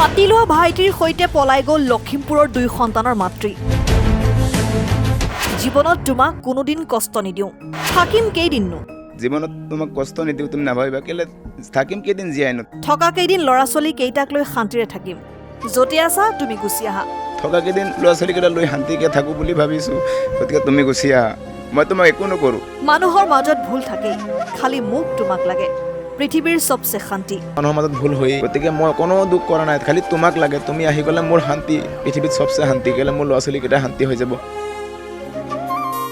পাতি লোৱা ভাইটিৰ সৈতে পলাই গ'ল লখিমপুৰৰ 2 সন্তানৰ মাতৃ। জীৱনত তোমাক কোনোদিন কষ্ট নিদিওঁ, থাকিম কেইদিননো? জীৱনত তোমাক কষ্ট নিদিওঁ, তুমি নাভাবিবা কেলে থাকিম কেইদিন জীয়াই নো। থকা কেইদিন ল'ৰা ছোৱালী কেইটাক লৈ শান্তিৰে থাকিম, য'তে আছা তুমি গুচি আহা। থকা কেইদিন ল'ৰা ছোৱালীকেইটা লৈ শান্তিকে থাকোঁ বুলি ভাবিছোঁ, গতিকে তুমি গুচি আহা, মই তোমাক একো নকৰোঁ। মানুহৰ মাজত ভুল থাকেই, খালি মোক তোমাক লাগে, পৃথিৱীৰ চবচে শান্তি। মানুহৰ মাজত ভুল হয়, গতিকে মই কোনো দুখ কৰা নাই, খালি তোমাক লাগে, তুমি আহি গ'লে মোৰ শান্তি, পৃথিৱীত চবচে শান্তি, কেলে মোৰ ল'ৰা ছোৱালীকেইটা শান্তি হৈ যাব।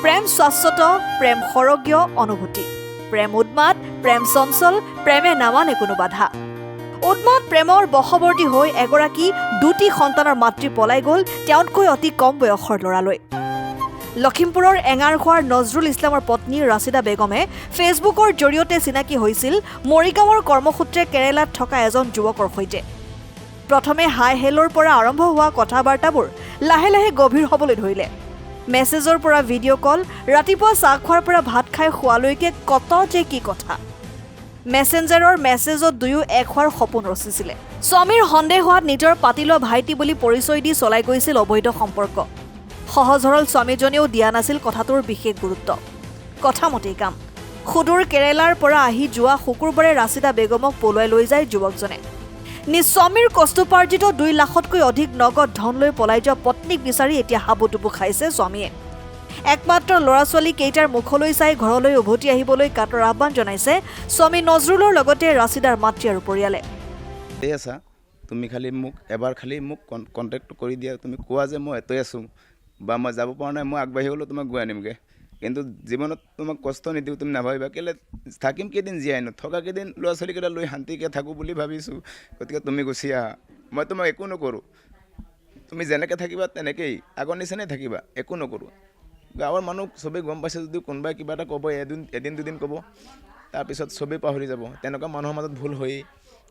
প্ৰেম শাশ্বত, প্ৰেম সৰগীয় অনুভূতি, প্ৰেম উন্মাদ, প্ৰেম চঞ্চল, প্ৰেমে নামানে কোনো বাধা। উন্মাদ প্ৰেমৰ বশৱৰ্তী হৈ এগৰাকী 2টি সন্তানৰ মাতৃ পলাই গ'ল তেওঁতকৈ অতি কম বয়সৰ ল'ৰালৈ। লখিমপুৰৰ এঙাৰখোৱাৰ নজৰুল ইছলামৰ পত্নী ৰাছিদা বেগমে ফেচবুকৰ জৰিয়তে চিনাকি হৈছিল মৰিগাঁৱৰ কৰ্মসূত্ৰে কেৰালাত থকা এজন যুৱকৰ সৈতে। প্ৰথমে হাই হেলৰ পৰা আৰম্ভ হোৱা কথা বাৰ্তাবোৰ লাহে লাহে গভীৰ হ'বলৈ ধৰিলে। মেছেজৰ পৰা ভিডিঅ' কল, ৰাতিপুৱা চাহ খোৱাৰ পৰা ভাত খাই খোৱালৈকে কত যে কি কথা। মেছেঞ্জাৰৰ মেছেজত দুয়ো এক হোৱাৰ সপোন ৰচিছিলে। স্বামীৰ সন্দেহ হোৱাত নিজৰ পাতি লোৱা ভাইটি বুলি পৰিচয় দি চলাই গৈছিল অবৈধ সম্পৰ্ক। সহজ সৰল স্বামীজনেও দিয়া নাছিল কথাটোৰ বিশেষ গুৰুত্ব। কথামতেই কাম। সুদূৰ কেৰালাৰ পৰা আহি যোৱা শুকুৰবাৰে ৰাছিদা বেগমক পলুৱাই লৈ যায় যুৱকজনে। নিজ স্বামীৰ কষ্টোপাৰ্জিত 2 লাখতকৈ অধিক নগদ ধন লৈ পলাই যোৱা পত্নীক বিচাৰি এতিয়া হাবুডুবু খাইছে স্বামীয়ে। একমাত্ৰ ল'ৰা ছোৱালী কেইটাৰ মুখলৈ চাই ঘৰলৈ উভতি আহিবলৈ কাটৰ আহ্বান জনাইছে স্বামী নজৰুলৰ লগতে ৰাছিদাৰ মাতৃ আৰু পৰিয়ালে। এই আছা, তুমি খালি মোক এবাৰ খালি মোক কণ্টেক্ট কৰি দিয়া, তুমি কোৱা যে মই এতই আছোঁ বা মই যাব পৰা নাই, মই আগবাঢ়ি গ'লেও তোমাক গৈ আনিমগৈ, কিন্তু জীৱনত তোমাক কষ্ট নিদিওঁ, তুমি নাভাবিবা কেলে থাকিম কেইদিন জীয়াই নো। থকা কেইদিন ল'ৰা ছোৱালীকেইটা লৈ শান্তিকে থাকোঁ বুলি ভাবিছোঁ, গতিকে তুমি গুচি আহা, মই তোমাক একো নকৰোঁ। তুমি যেনেকৈ থাকিবা তেনেকেই আগৰ নিচিনাই থাকিবা, একো নকৰোঁ। গাঁৱৰ মানুহ চবেই গম পাইছে যদিও কোনোবাই কিবা এটা ক'ব, এদিন দুদিন ক'ব, তাৰপিছত চবেই পাহৰি যাব। তেনেকুৱা মানুহৰ মাজত ভুল হয়েই,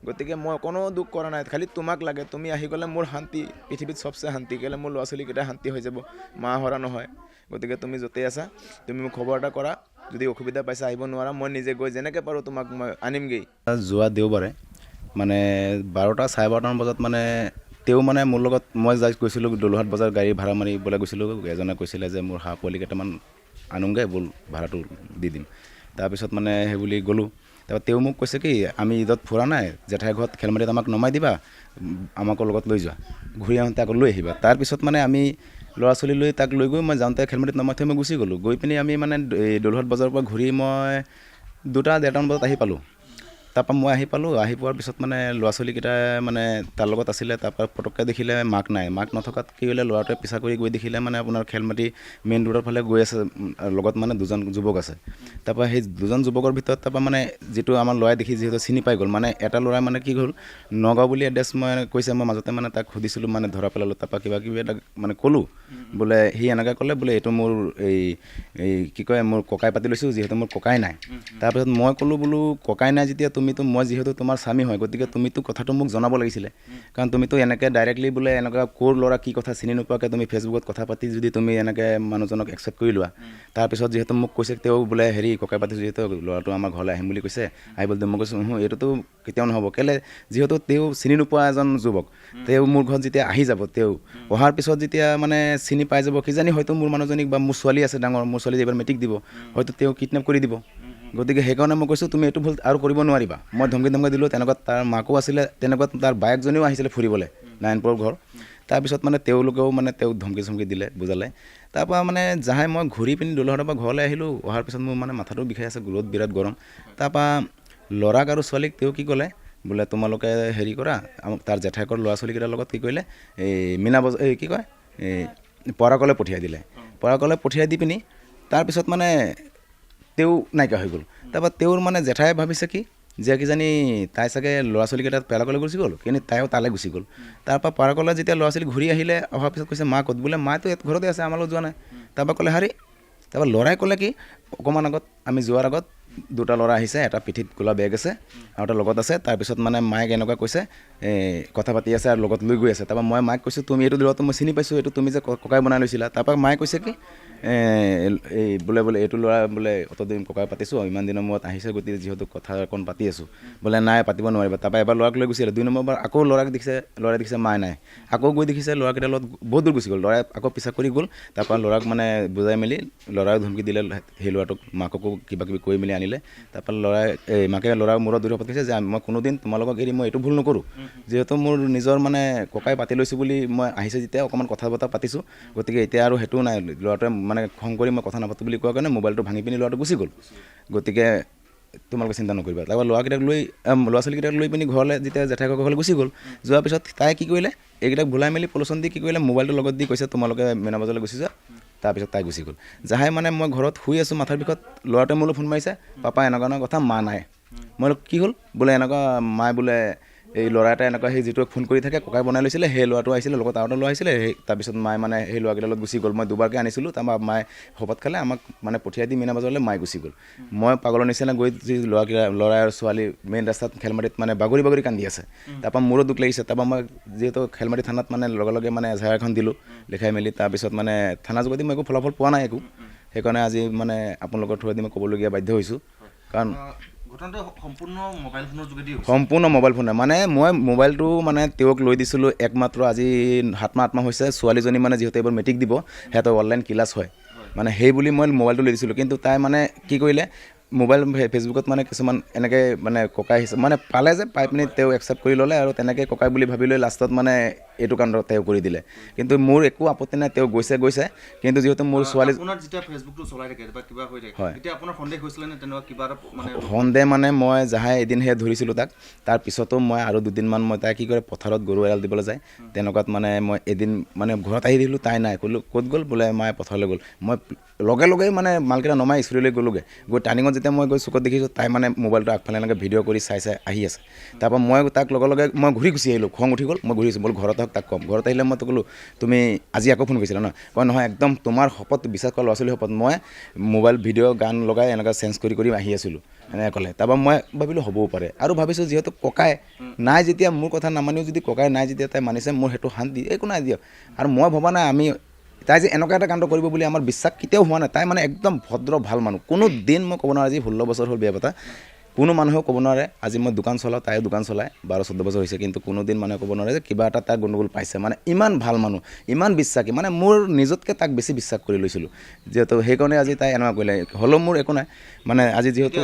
গতিকে মই কোনো দুখ কৰা নাই, খালি তোমাক লাগে, তুমি আহি গ'লে মোৰ শান্তি, পৃথিৱীত চবচে শান্তি, কেলে মোৰ ল'ৰা ছোৱালীকেইটা শান্তি হৈ যাব, মা হৰা নহয়। গতিকে তুমি য'তেই আছা তুমি মোক খবৰ এটা কৰা, যদি অসুবিধা পাইছা আহিব নোৱাৰা, মই নিজে গৈ যেনেকৈ পাৰোঁ তোমাক মই আনিমগৈ। যোৱা দেওবাৰে মানে 12টা চাৰে 12টামান বজাত মানে তেওঁ মানে মোৰ লগত মই গৈছিলোঁ দলুহাট বজাৰ গাড়ী ভাড়া মাৰিবলৈ গৈছিলোঁ। এজনে কৈছিলে যে মোৰ হাঁহ পোৱালি কেইটামান আনোগৈ ব'ল, ভাড়াটো দি দিম। তাৰপিছত মানে সেই বুলি গ'লোঁ। তাৰপৰা তেওঁ মোক কৈছে কি আমি ঈদত ফুৰা নাই, জেঠাই ঘৰত খেলমাটিত আমাক নমাই দিবা, আমাকো লগত লৈ যোৱা, ঘূৰি আহোঁতে আকৌ লৈ আহিবা। তাৰপিছত মানে আমি ল'ৰা ছোৱালী লৈ তাক লৈ গৈ মই যাওঁতে খেলমাটিত নমাই থৈ মই গুচি গ'লোঁ। গৈ পিনি আমি মানে দলুহাট বজাৰৰ পৰা ঘূৰি মই 2টা-1:30মান বজাত আহি পালোঁ। তাৰপৰা মই আহি পালোঁ, আহি পোৱাৰ পিছত মানে ল'ৰা ছোৱালীকেইটা মানে তাৰ লগত আছিলে। তাৰপৰা পটককৈ দেখিলে মাক নাই, মাক নথকাত কি হ'লে ল'ৰাটোৱে পিছা কৰি গৈ দেখিলে মানে আপোনাৰ খেলমাটি মেইন ৰোডৰ ফালে গৈ আছে, লগত মানে 2জন যুৱক আছে। তাৰপৰা সেই 2জন যুৱকৰ ভিতৰত তাৰপৰা মানে যিটো আমাৰ ল'ৰাই দেখি যিহেতু চিনি পাই গ'ল, মানে এটা ল'ৰাই মানে কি হ'ল নগাঁও বুলি এড্ৰেছ মই কৈছে, মই মাজতে মানে তাক সুধিছিলোঁ, মানে ধৰা পেলালোঁ। তাৰপৰা কিবা কিবি এটা মানে ক'লোঁ, বোলে সি এনেকৈ ক'লে বোলে এইটো মোৰ এই কি কয় মোৰ ককাই পাতি লৈছোঁ, যিহেতু মোৰ ককাই নাই। তাৰপিছত মই ক'লোঁ বোলো ককাই নাই যেতিয়া তুমিতো, মই যিহেতু তোমাৰ স্বামী হয়, গতিকে তুমিতো কথাটো মোক জনাব লাগিছিলে, কাৰণ তুমিতো এনেকৈ ডাইৰেক্টলি বোলে এনেকুৱা ক'ৰ ল'ৰা কি কথা চিনি নোপোৱাকৈ তুমি ফেচবুকত কথা পাতি যদি তুমি এনেকৈ মানুহজনক একচেপ্ট কৰি লোৱা। তাৰপিছত যিহেতু মোক কৈছে তেওঁ বোলে হেৰি ককাই পাতি যিহেতু ল'ৰাটো আমাৰ ঘৰলৈ আহিম বুলি কৈছে, আহিব বুলি মই কৈছোঁ এইটোতো কেতিয়াও নহ'ব, কেলে যিহেতু তেওঁ চিনি নোপোৱা এজন যুৱক, তেওঁ মোৰ ঘৰত যেতিয়া আহি যাব, তেওঁ অহাৰ পিছত যেতিয়া মানে চিনি পাই যাব, কিজানি হয়তো মোৰ মানুহজনীক বা মোৰ ছোৱালী আছে ডাঙৰ, মোৰ ছোৱালী এইবাৰ মেট্ৰিক দিব, হয়তো তেওঁ কিডনেপ কৰি দিব। গতিকে সেইকাৰণে মই কৈছোঁ তুমি এইটো ভুল আৰু কৰিব নোৱাৰিবা। মই ধমকি দিলোঁ। তেনেকুৱা তাৰ মাকো আছিলে, তেনেকুৱা তাৰ বায়েকজনীও আহিছিলে ফুৰিবলৈ নাৰায়ণপুৰৰ ঘৰ। তাৰপিছত মানে তেওঁলোকেও মানে তেওঁক ধমকি দিলে, বুজালে। তাৰপৰা মানে যাহাই মই ঘূৰি পিনি দলহাটৰ পৰা ঘৰলৈ আহিলোঁ। অহাৰ পিছত মোৰ মানে মাথাটো বিষাই আছে, ৰ'দ বিৰাট গৰম। তাৰপৰা ল'ৰাক আৰু ছোৱালীক তেওঁ কি ক'লে, বোলে তোমালোকে হেৰি কৰা, তাৰ জেঠাইকৰ ল'ৰা ছোৱালীকেইটাৰ লগত কি কৰিলে, এই মীনা বজাৰ এই কি কয় এই পৰাকলৈ পঠিয়াই দিলে। পৰাকলৈ পঠিয়াই দি পিনি তাৰপিছত মানে তেওঁ নাইকিয়া হৈ গ'ল। তাৰপৰা তেওঁৰ মানে জেঠাই ভাবিছে কি যে কিজানি তাই চাগে ল'ৰা ছোৱালীকেইটা পেলাকলৈ গুচি গ'ল, কিন্তু তাইও তালৈ গুচি গ'ল। তাৰপৰা পাৰাকলৈ যেতিয়া ল'ৰা ছোৱালী ঘূৰি আহিলে, অহাৰ পিছত কৈছে মা ক'ত, বোলে মাতো ঘৰতে আছে, আমাৰ লগত যোৱা নাই। তাৰপৰা ক'লে হাৰি, তাৰপৰা ল'ৰাই ক'লে কি অকণমান আগত আমি যোৱাৰ আগত 2টা ল'ৰা আহিছে, এটা পিঠিত ক'লা বেগ আছে আৰু এটা লগত আছে। তাৰপিছত মানে মায়েক এনেকুৱা কৈছে কথা পাতি আছে আৰু লগত লৈ গৈ আছে। তাৰপৰা মই মাক কৈছোঁ তুমি এইটো ল'ৰাটো মই চিনি পাইছোঁ, এইটো তুমি যে ককাই বনাই লৈছিলা। তাৰপৰা মায়ে কৈছে কি এই বোলে এইটো ল'ৰা বোলে অতদিন ককাই পাতিছোঁ ইমান দিনৰ মূৰত আহিছে গতিকে যিহেতু কথা অকণ পাতি আছোঁ বোলে নাই পাতিব নোৱাৰিবা তাৰপৰা এবাৰ ল'ৰাক লৈ গুচি আহিলে 2 নম্বৰবাৰ আকৌ ল'ৰাই দেখিছে মাই নাই আকৌ গৈ দেখিছে ল'ৰাকেইটাৰ লগত বহুত দূৰ গুচি গ'ল ল'ৰাই আকৌ পিছা কৰি গ'ল তাৰপৰা ল'ৰাক মানে বুজাই মেলি ল'ৰাই ধমকি দিলে সেই ল'ৰাটোক মাককো কিবা কিবি কৰি মেলি আনিলে তাৰপৰা মাকে ল'ৰাৰ মূৰত দূৰত পাতিছে যে মই কোনোদিন তোমালোকক এৰি মই এইটো ভুল নকৰোঁ যিহেতু মোৰ নিজৰ মানে ককাই পাতি লৈছোঁ বুলি মই আহিছে যেতিয়া অকণমান কথা বতৰা পাতিছোঁ গতিকে এতিয়া আৰু সেইটোও নাই ল'ৰাটোৱে মানে খং কৰি মই কথা নাপাতো বুলি কোৱাৰ কাৰণে মোবাইলটো ভাঙি পিনি ল'ৰাটো গুচি গ'ল গতিকে তোমালোকে চিন্তা নকৰিবা তাৰপৰা ল'ৰা ছোৱালীকেইটাক লৈ পিনি ঘৰলৈ যেতিয়া জেঠাইকৰ ঘৰলৈ গুচি গ'ল যোৱাৰ পিছত তাই কি কৰিলে এইকেইটাক ভুলাই মেলি পলচন দি কি কৰিলে মোবাইলটোৰ লগত দি কৈছে তোমালোকে মেনা বজাৰলৈ গুচি যোৱা তাৰপিছত তাই গুচি গ'ল যাহাই মানে মই ঘৰত শুই আছোঁ মাথাৰ বিষত ল'ৰাটোৱে মোলৈ ফোন মাৰিছে পাপা এনেকুৱা কথা মা নাই মই কি হ'ল বোলে এনেকুৱা মায়ে বোলে এই ল'ৰা এটা এনেকুৱা সেই যিটোৱে ফোন কৰি থাকে ককাই বনাই লৈছিলে সেই ল'ৰাটো আহিছিলে লগত আৰু এটা ল'ৰা আহিছিলে সেই তাৰপিছত মায়ে মানে সেই ল'ৰাকেইটাৰ লগত গুচি গ'ল মই দুবাৰকৈ আনিছিলোঁ তাৰপৰা মায়ে শপত খালে আমাক মানে পঠিয়াই দি মীনা বজাৰলৈ মায়ে গুচি গ'ল মই পাগলৰ নিচিনা গৈ যি ল'ৰা আৰু ছোৱালী মেইন ৰাস্তাত খেলমাটিত মানে বাগৰি কান্দি আছে তাৰপৰা মোৰো দুখ লাগিছে তাৰপৰা মই যিহেতু খেলমাটি থানাত মানে লগে মানে এজাহাৰ এখন দিলোঁ লিখাই মেলি তাৰপিছত মানে থানা যোগেদি মই একো ফলাফল পোৱা নাই একো সেইকাৰণে আজি মানে আপোনালোকৰ থ্ৰুৱেদি মই ক'বলগীয়া বাধ্য হৈছোঁ কাৰণ সম্পূৰ্ণ মোবাইল ফোনে মানে মই মোবাইলটো মানে তেওঁক লৈ দিছিলোঁ একমাত্ৰ আজি 7 মাহ হৈছে ছোৱালীজনী মানে যিহেতু এইবাৰ মেট্ৰিক দিব সিহঁতৰ অনলাইন ক্লাছ হয় মানে সেই বুলি মই মোবাইলটো লৈ দিছিলোঁ কিন্তু তাই মানে কি কৰিলে মোবাইল ফেচবুকত মানে কিছুমান এনেকৈ মানে ককাই মানে পালে যে পাই পিনি তেওঁ একচেপ্ট কৰি ল'লে আৰু তেনেকৈ ককাই বুলি ভাবি লৈ লাষ্টত মানে এইটো কাণ্ড তেওঁ কৰি দিলে কিন্তু মোৰ একো আপত্তি নাই তেওঁ গৈছে কিন্তু যিহেতু মোৰ ছোৱালী সন্দেহ মানে মই যাহাই এদিনহে ধৰিছিলোঁ তাক তাৰ পিছতো মই আৰু 2 দিনমান মই তাই কি কৰে পথাৰত গৰু এৰাল দিবলৈ যায় তেনেকুৱাত মানে মই এদিন মানে ঘৰত আহি দিলোঁ তাই নাই ক'লোঁ ক'ত গ'ল বোলে মায়ে পথাৰলৈ গ'ল মই লগে মানে মালকেইটা নমাই স্কুললৈ গ'লোগৈ গৈ টাৰ্ণিঙত যেতিয়া মই গৈ চুকত দেখিছোঁ তাই মানে মোবাইলটো আগফালে এনেকৈ ভিডিঅ' কৰি চাই আহি আছে তাৰপৰা মই তাক লগে মই ঘূৰি গুচি আহিলোঁ খং উঠি গ'ল মই ঘূৰি আহিছোঁ বোলো ঘৰত তাক ক'ম ঘৰত আহিলে মই ক'লোঁ তুমি আজি আকৌ ফোন কৰিছিলা ন কয় নহয় একদম তোমাৰ শপত বিশ্বাস কৰা ল'ৰা ছোৱালীৰ শপত মই মোবাইল ভিডিঅ' গান লগাই এনেকৈ চেঞ্জ কৰি আহি আছিলোঁ এনেকৈ ক'লে তাৰপৰা মই ভাবিলোঁ হ'বও পাৰে আৰু ভাবিছোঁ যিহেতু ককাই নাই যেতিয়া মোৰ কথা নামানিও যদি ককাই নাই যেতিয়া তাই মানিছে মোৰ সেইটো শান্তি একো নাই দিয়ক আৰু মই ভবা নাই তাই যে এনেকুৱা এটা কাণ্ড কৰিব বুলি আমাৰ বিশ্বাস কেতিয়াও হোৱা নাই তাই মানে একদম ভদ্ৰ ভাল মানুহ কোনো দিন মই ক'ব নোৱাৰোঁ আজি 16 বছৰ হ'ল বিয়া পতা কোনো মানুহেও ক'ব নোৱাৰে আজি মই দোকান চলাওঁ তাইও দোকান চলায় 12-14 বছৰ হৈছে কিন্তু কোনোদিন মানুহে ক'ব নোৱাৰে যে কিবা এটা তাই গণ্ডগোল পাইছে মানে ইমান ভাল মানুহ ইমান বিশ্বাসী মানে মোৰ নিজতকৈ তাক বেছি বিশ্বাস কৰি লৈছিলোঁ যিহেতু সেইকাৰণে আজি তাই এনেকুৱা কৰিলে হ'লেও মোৰ একো নাই মানে আজি যিহেতু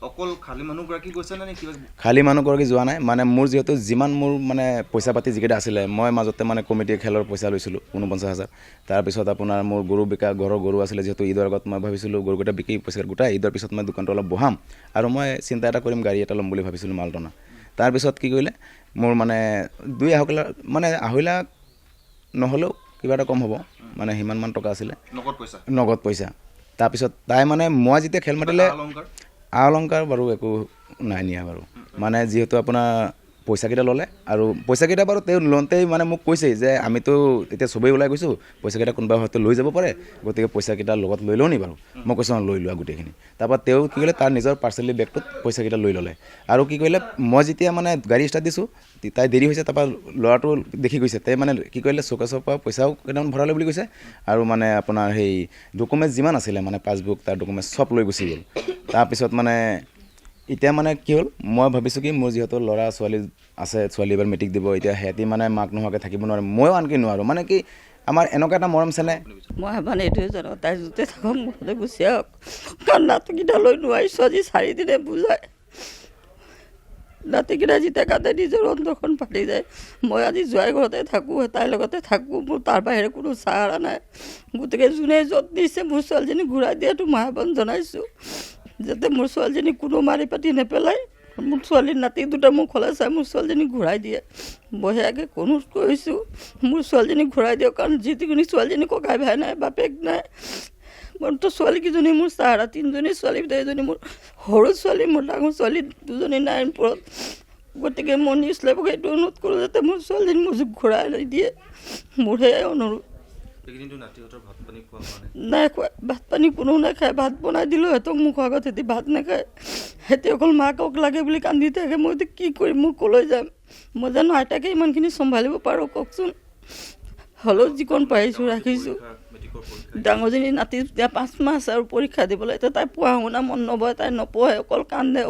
অকল খালী মানুহগৰাকী গৈছে নে কিবা খালী মানুহগৰাকী যোৱা নাই মানে মোৰ যিহেতু যিমান মোৰ মানে পইচা পাতি যিকেইটা আছিলে মই মাজতে মানে কমিটিৰ খেলৰ পইচা লৈছিলোঁ 49,000 তাৰপিছত আপোনাৰ মোৰ গৰু বিকা ঘৰৰ গৰু আছিলে যিহেতু ঈদৰ আগত মই ভাবিছিলোঁ গৰুকেইটা বিকি পইচা গোটাই ঈদৰ পিছত মই দোকানটো অলপ বহাম আৰু মই চিন্তা এটা কৰিম গাড়ী এটা ল'ম বুলি ভাবিছিলোঁ মালটনা তাৰপিছত কি কৰিলে মোৰ মানে 2.5 লাখ নহ'লেও কিবা এটা কম হ'ব মানে সিমানমান টকা আছিলে নগদ পইচা তাৰপিছত তাই মানে মই যেতিয়া খেল মাতিলে অলংকাৰ বাৰু একো নাই নিয়া বাৰু মানে যিহেতু আপোনাৰ পইচাকেইটা ল'লে আৰু পইচাকেইটা বাৰু তেওঁ লওঁতেই মানে মোক কৈছেই যে আমিতো এতিয়া চবেই ওলাই গৈছোঁ পইচাকেইটা কোনোবা হয়তো লৈ যাব পাৰে গতিকে পইচাকেইটা লগত লৈ লওঁ নি বাৰু মই কৈছোঁ লৈ লোৱা গোটেইখিনি তাৰপৰা তেওঁ কি কৰিলে তাৰ নিজৰ পাৰ্চেলি বেগটোত পইচাকেইটা লৈ ল'লে আৰু কি কৰিলে মই যেতিয়া মানে গাড়ী ষ্টাৰ্ট দিছোঁ তাই দেৰি হৈছে তাৰপৰা ল'ৰাটো দেখি গৈছে তাই মানে কি কৰিলে চৌকেছৰ পৰা পইচাও কেইটামান ভৰালে বুলি কৈছে আৰু মানে আপোনাৰ সেই ডকুমেণ্টছ যিমান আছিলে মানে পাছবুক তাৰ ডকুমেণ্টছ চব লৈ গুচি গ'ল তাৰপিছত মানে এতিয়া মানে কি হ'ল মই ভাবিছোঁ কি মোৰ যিহেতু ল'ৰা ছোৱালী আছে ছোৱালী এবাৰ মেট্ৰিক দিব এতিয়া সিহঁতি মানে মাক নোহোৱাকৈ থাকিব নোৱাৰে ময়ো আনকি নোৱাৰোঁ মানে কি আমাৰ এনেকুৱা এটা মৰম চেনেহ মই মানে এইটোৱে জানো তাই য'তে থাকক মুঠতে গুচি আহক কাৰণ নাতিকেইটা লৈ নোৱাৰিছোঁ আজি 4 দিনে বুজাই নাতিকেইটা যেতিয়া কান্দে নিজৰ অন্তৰখন ফাটি যায় মই আজি জোৱাই ঘৰতে থাকোঁ তাইৰ লগতে থাকোঁ মোৰ তাৰ বাহিৰে কোনো চাহাৰা নাই গতিকে যোনে য'ত নিছে মোৰ ছোৱালীজনী ঘূৰাই দিয়াটো মই আহ্বান জনাইছোঁ যাতে মোৰ ছোৱালীজনী কোনো মাৰি পাতি নেপেলায় মোৰ ছোৱালীৰ নাতি দুটা মোক খোলা চাই মোৰ ছোৱালীজনী ঘূৰাই দিয়ে মই সেয়াকৈ অনুৰোধ কৰিছোঁ মোৰ ছোৱালীজনী ঘূৰাই দিয়ক কাৰণ যিখিনি ছোৱালীজনী ককাই ভাই নাই বাপেক নাই মোৰতো ছোৱালীকেইজনী মোৰ চাহাৰা 3জনী ছোৱালী ভিতৰত এজনী মোৰ সৰু ছোৱালী মোৰ ডাঙৰ ছোৱালী 2জনী 9 গতিকে মই নিউজ লাইভক এইটো অনুৰোধ কৰোঁ যাতে মোৰ ছোৱালীজনী মোৰ ঘূৰাই দিয়ে মোৰ সেয়াই অনুৰোধ নাই খোৱা ভাত পানী কোনো নাখায় ভাত বনাই দিলোঁ সিহঁতক মুখৰ আগত সিহঁতি ভাত নাখায় সিহঁতি অকল মাকক লাগে বুলি কান্দি থাকে মই এতিয়া কি কৰিম মোক ক'লৈ যাম মই জানো আইতাকে ইমানখিনি চম্ভালিব পাৰোঁ কওকচোন হ'লেও যিকণ পাৰিছোঁ ৰাখিছোঁ। মেট্ৰিকৰ পৰীক্ষা ডাঙৰজনী নাতি এতিয়া 5 মাহ আছে আৰু পৰীক্ষা দিবলৈ, এতিয়া তাই পঢ়া শুনা মন নবয়, তাই নপঢ়ে, অকল কান্দে।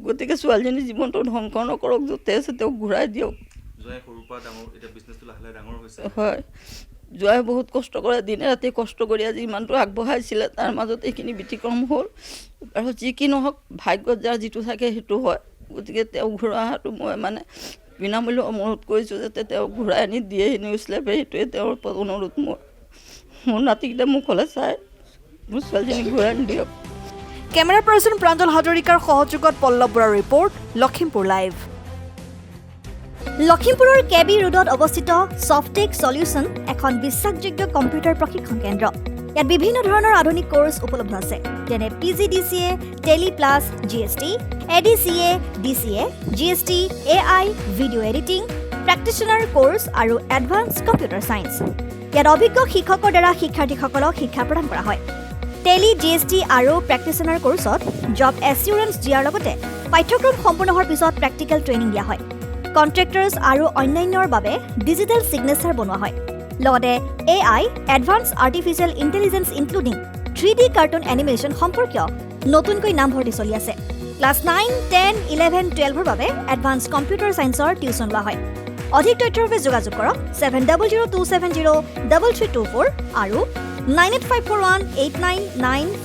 গতিকে ছোৱালীজনীৰ জীৱনটো ধ্বংস নকৰক, য'তে আছে তেওঁক ঘূৰাই দিয়ক। জোৱাই সৰুৰ পৰা ডাঙৰ, এতিয়া বিজনেছটো লাহে লাহে ডাঙৰ হৈছে। হয়, জোৱাই বহুত কষ্ট কৰে, দিনে ৰাতি কষ্ট কৰি আজি ইমানটো আগবঢ়াইছিলে, তাৰ মাজত এইখিনি ব্যতিক্ৰম হ'ল। আৰু যি কি নহওক, ভাগ্যত যাৰ যিটো থাকে সেইটো হয়। গতিকে তেওঁ ঘূৰাই অহাটো মই মানে বিনামূল্য অনুৰোধ কৰিছোঁ, যাতে তেওঁ ঘূৰাই আনি দিয়ে নিউজ লাইভে, সেইটোৱে তেওঁৰ অনুৰোধ। মোৰ নাতিকেইটা মোক হ'লে চাই মোৰ ছোৱালীজনীক ঘূৰাই আনি দিয়ক। কেমেৰা পাৰ্চন প্ৰাঞ্জল হাজৰিকাৰ সহযোগত পল্লৱ বৰাৰ ৰিপৰ্ট, লখিমপুৰ লাইভ। লখিমপুৰৰ কেবি ৰোডত অৱস্থিত ছফটেক সলিউশ্যন এখন বিশ্বাসযোগ্য কম্পিউটাৰ প্ৰশিক্ষণ কেন্দ্ৰ। ইয়াত বিভিন্ন ধৰণৰ আধুনিক কোৰ্চ উপলব্ধ আছে, যেনে PGDCA, Tally plus, GST, ADCA, DCA, GST, AI, video' editing, practitioner course আৰু এডভান্স কম্পিউটাৰ ছায়েন্স। ইয়াত অভিজ্ঞ শিক্ষকৰ দ্বাৰা শিক্ষাৰ্থীসকলক শিক্ষা প্ৰদান কৰা হয়। টেলি, GST আৰু প্ৰেক্টিশ্যনাৰ কোৰ্চত জব এছিউৰেঞ্চ দিয়াৰ লগতে পাঠ্যক্ৰম সম্পূৰ্ণ হোৱাৰ পিছত প্ৰেক্টিকেল ট্ৰেইনিং দিয়া হয়। কণ্ট্ৰেক্টাৰ্ছ আৰু অন্যান্যৰ বাবে ডিজিটেল ছিগনেচাৰ বনোৱা হয়। লগতে AI, advance artificial intelligence including 3D cartoon animation সম্পৰ্কীয় নতুনকৈ নামভৰ্তি চলি আছে। ক্লাছ 9, 10, 11, 12ৰ বাবে এডভান্স কম্পিউটাৰ ছায়েন্সৰ টিউচন লোৱা হয়। অধিক তথ্যৰ বাবে যোগাযোগ কৰক 7002703324 আৰু 98541899